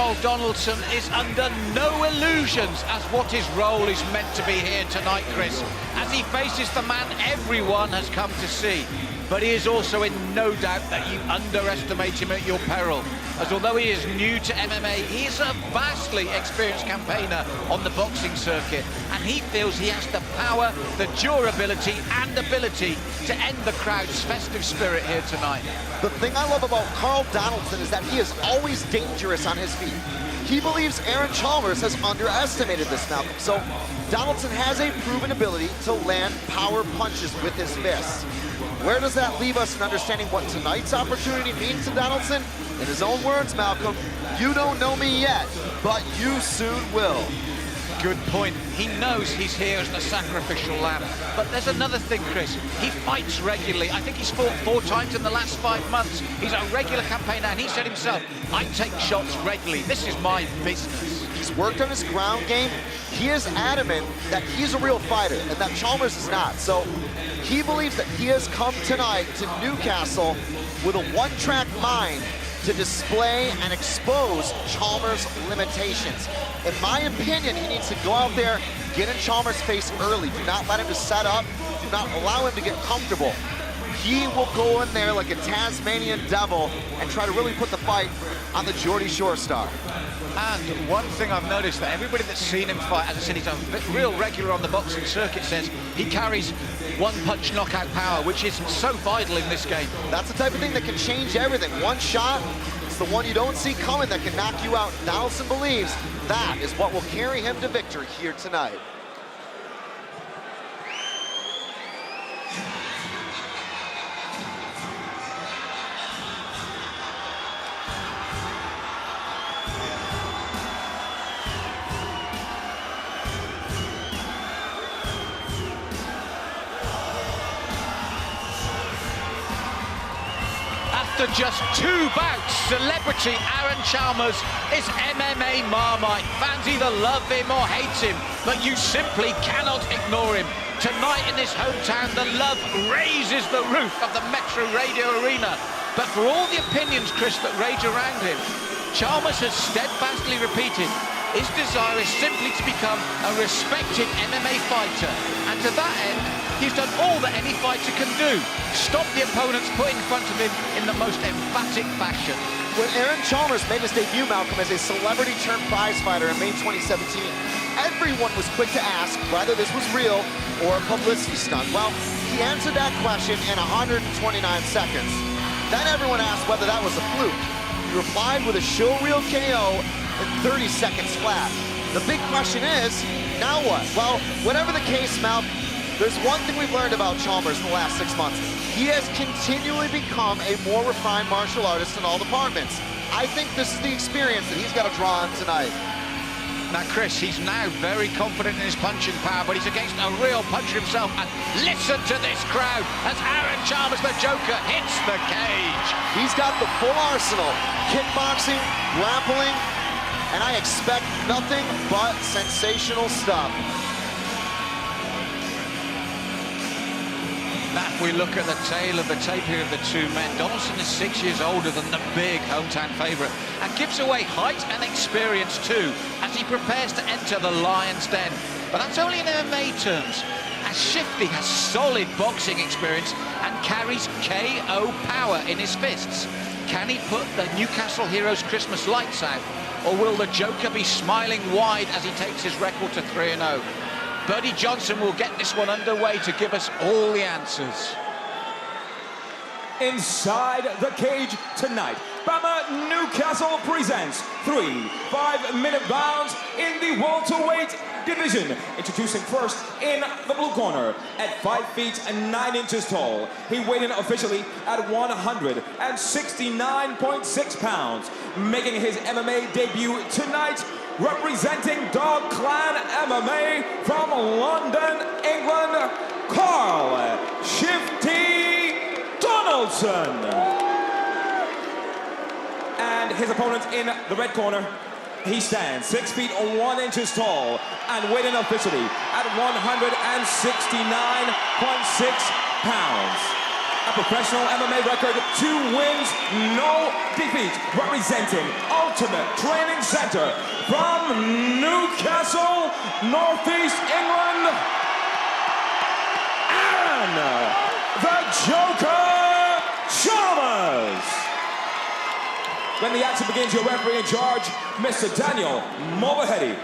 Karl Donaldson is under no illusions as what his role is meant to be here tonight, Chris, as he faces the man everyone has come to see. But he is also in no doubt that you underestimate him at your peril, as although he is new to MMA, he is a vastly experienced campaigner on the boxing circuit, and he feels he has the power, the durability and ability to end the crowd's festive spirit here tonight. The thing I love about Karl Donaldson is that he is always dangerous on his feet. He believes Chalmers has underestimated this, Malcolm. So Donaldson has a proven ability to land power punches with his fists. Where does that leave us in understanding what tonight's opportunity means to Donaldson? In his own words, Malcolm, you don't know me yet, but you soon will. Good point. He knows he's here as the sacrificial lamb. But there's another thing, Chris. He fights regularly. I think he's fought 4 times in the last 5 months. He's a regular campaigner, and he said himself, I take shots regularly. This is my business. He's worked on his ground game. He is adamant that he's a real fighter and that Chalmers is not. So he believes that he has come tonight to Newcastle with a one-track mind to display and expose Chalmers' limitations. In my opinion, he needs to go out there, get in Chalmers' face early. Do not let him to set up. Do not allow him to get comfortable. He will go in there like a Tasmanian devil and try to really put the fight on the Geordie Shore star. And one thing I've noticed, that everybody that's seen him fight, as I said, he's a real regular on the boxing circuit, says he carries one-punch knockout power, which is so vital in this game. That's the type of thing that can change everything. One shot is the one you don't see coming that can knock you out. Donaldson believes that is what will carry him to victory here tonight. After just 2 bouts, celebrity Chalmers is MMA Marmite. Fans either love him or hate him, but you simply cannot ignore him. Tonight in his hometown, the love raises the roof of the Metro Radio Arena. But for all the opinions, Chris, that rage around him, Chalmers has steadfastly repeated his desire is simply to become a respected MMA fighter. And to that end, he's done all that any fighter can do. Stop the opponents put in front of him in the most emphatic fashion. When Chalmers made his debut, Malcolm, as a celebrity-turned-prize fighter in May 2017, everyone was quick to ask whether this was real or a publicity stunt. Well, he answered that question in 129 seconds. Then everyone asked whether that was a fluke. He replied with a show-reel KO in 30 seconds flat. The big question is, now what? Well, whatever the case, Mal, there's one thing we've learned about Chalmers in the last 6 months. He has continually become a more refined martial artist in all departments. I think this is the experience that he's got to draw on tonight. Now, Chris, he's now very confident in his punching power, but he's against a real puncher himself. And listen to this crowd as Chalmers, the Joker, hits the cage. He's got the full arsenal: kickboxing, grappling, and I expect nothing but sensational stuff. Now, if we look at the tail of the tape here of the 2 men, Donaldson is 6 years older than the big hometown favourite and gives away height and experience too as he prepares to enter the Lion's Den. But that's only in MMA terms, as Shifty has solid boxing experience and carries KO power in his fists. Can he put the Newcastle Heroes Christmas lights out, or will the Joker be smiling wide as he takes his record to 3-0? Bertie Johnson will get this one underway to give us all the answers. Inside the cage tonight, BAMMA Newcastle presents 3 5-minute rounds in the welterweight division. Introducing first in the blue corner at 5 feet and 9 inches tall. He weighed in officially at 169.6 pounds. Making his MMA debut tonight, representing Dog Clan MMA from London, England, Karl Shifty Donaldson. And his opponent in the red corner, he stands 6 feet 1 inches tall and weighed in officially at 169.6 pounds. a professional MMA record, 2 wins, no defeats, representing Ultimate Training Center from Newcastle, Northeast England, Aaron, the Joker Chalmers. When the action begins, your referee in charge, Mr. Daniel Mulvahety.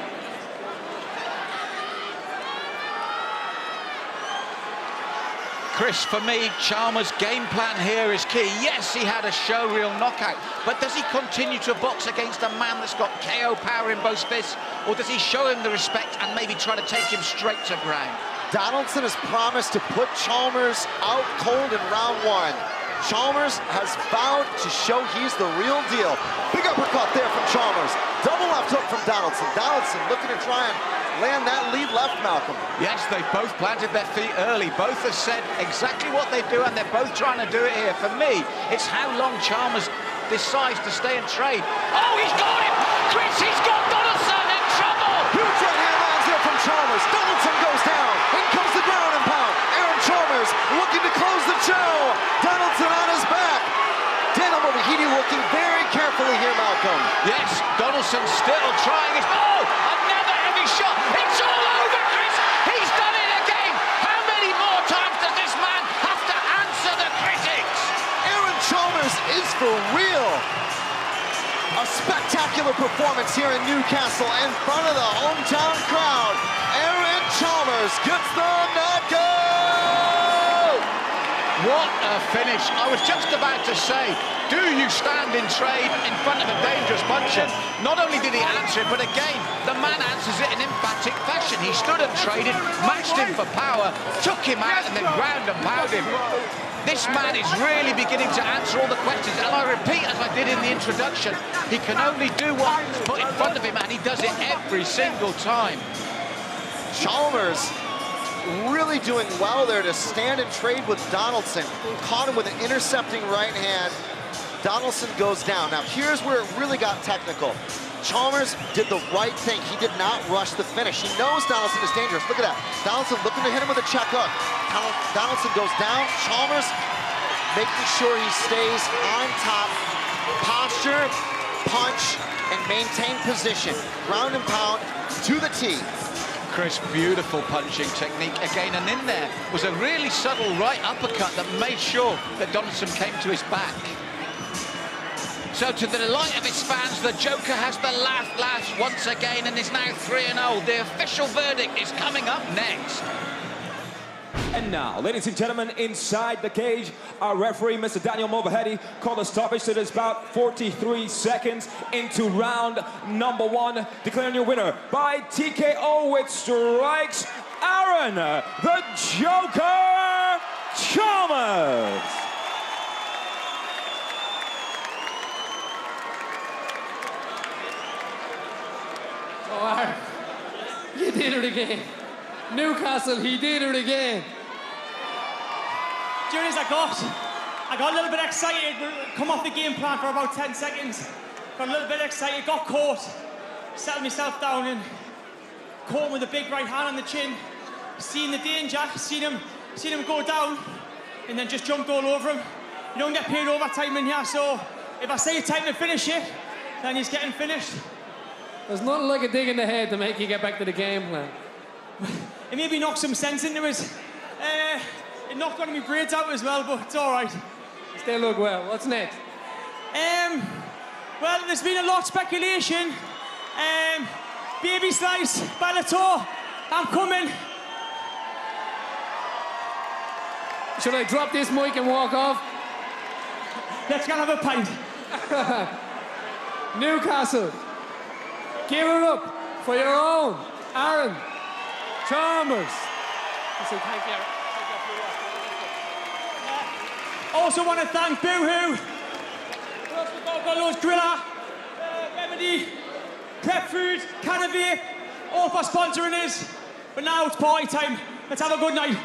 Chris, for me, Chalmers' game plan here is key. Yes, he had a showreel knockout, but does he continue to box against a man that's got KO power in both fists, or does he show him the respect and maybe try to take him straight to ground? Donaldson has promised to put Chalmers out cold in round 1. Chalmers has vowed to show he's the real deal. Big uppercut there from Chalmers. Double left hook from Donaldson. Donaldson looking to try and land that lead left, Malcolm. Yes, they both planted their feet early. Both have said exactly what they do, and they're both trying to do it here. For me, it's how long Chalmers decides to stay and trade. Oh, he's got him! Chris, he's got Donaldson in trouble! Huge right hand lands there from Chalmers. Donaldson goes down. In comes the ground and pound. Aaron Chalmers looking to close the show. Donaldson on his back. Daniel Mulvahety looking very carefully here, Malcolm. Yes, Donaldson still trying his... Oh, another heavy shot. It's all over, Chris. He's done it again. How many more times does this man have to answer the critics? Aaron Chalmers is for real. A spectacular performance here in Newcastle in front of the hometown crowd. Aaron Chalmers gets the knockout! What a finish. I was just about to say, do you stand in trade in front of a dangerous puncher? Not only did he answer it, but again, the man answers it in emphatic fashion. He stood and traded, matched him for power, took him out and then ground and pounded him. This man is really beginning to answer all the questions, and I repeat, as I did in the introduction, he can only do what's put in front of him, and he does it every single time. Chalmers really doing well there to stand and trade with Donaldson. Caught him with an intercepting right hand. Donaldson goes down. Now here's where it really got technical. Chalmers did the right thing. He did not rush the finish. He knows Donaldson is dangerous. Look at that. Donaldson looking to hit him with a check hook. Donaldson goes down. Chalmers making sure he stays on top. Posture, punch, and maintain position. Ground and pound to the tee. Chris, beautiful punching technique again, and in there was a really subtle right uppercut that made sure that Donaldson came to his back. So to the delight of his fans, the Joker has the laugh once again and is now 3-0. The official verdict is coming up next. And now, ladies and gentlemen, inside the cage, our referee, Mr. Daniel Mulvahety, called a stoppage to this bout 43 seconds into round number 1, declaring your winner by TKO with strikes, Aaron, the Joker Chalmers. Oh, Aaron, you did it again. Newcastle, he did it again. As I got a little bit excited, come off the game plan for about 10 seconds. Got a little bit excited, got caught, settled myself down and caught him with a big right hand on the chin. Seen the danger, seen him go down, and then just jumped all over him. You don't get paid overtime in here, so if I say it's time to finish it, then he's getting finished. There's nothing like a dig in the head to make you get back to the game plan. It maybe knocked some sense into it. It knocked one of my braids out as well, but it's all right. Still look well. What's next? Well, there's been a lot of speculation. Baby Slice, Bellator, I'm coming. Should I drop this mic and walk off? Let's go have a pint. Newcastle, give it up for your own Aaron Chalmers. So thank you. Also want to thank Boohoo. What else we got? Got loads Grilla, Remedy, Prep Food, Canavir, all for sponsoring us. But now it's party time. Let's have a good night.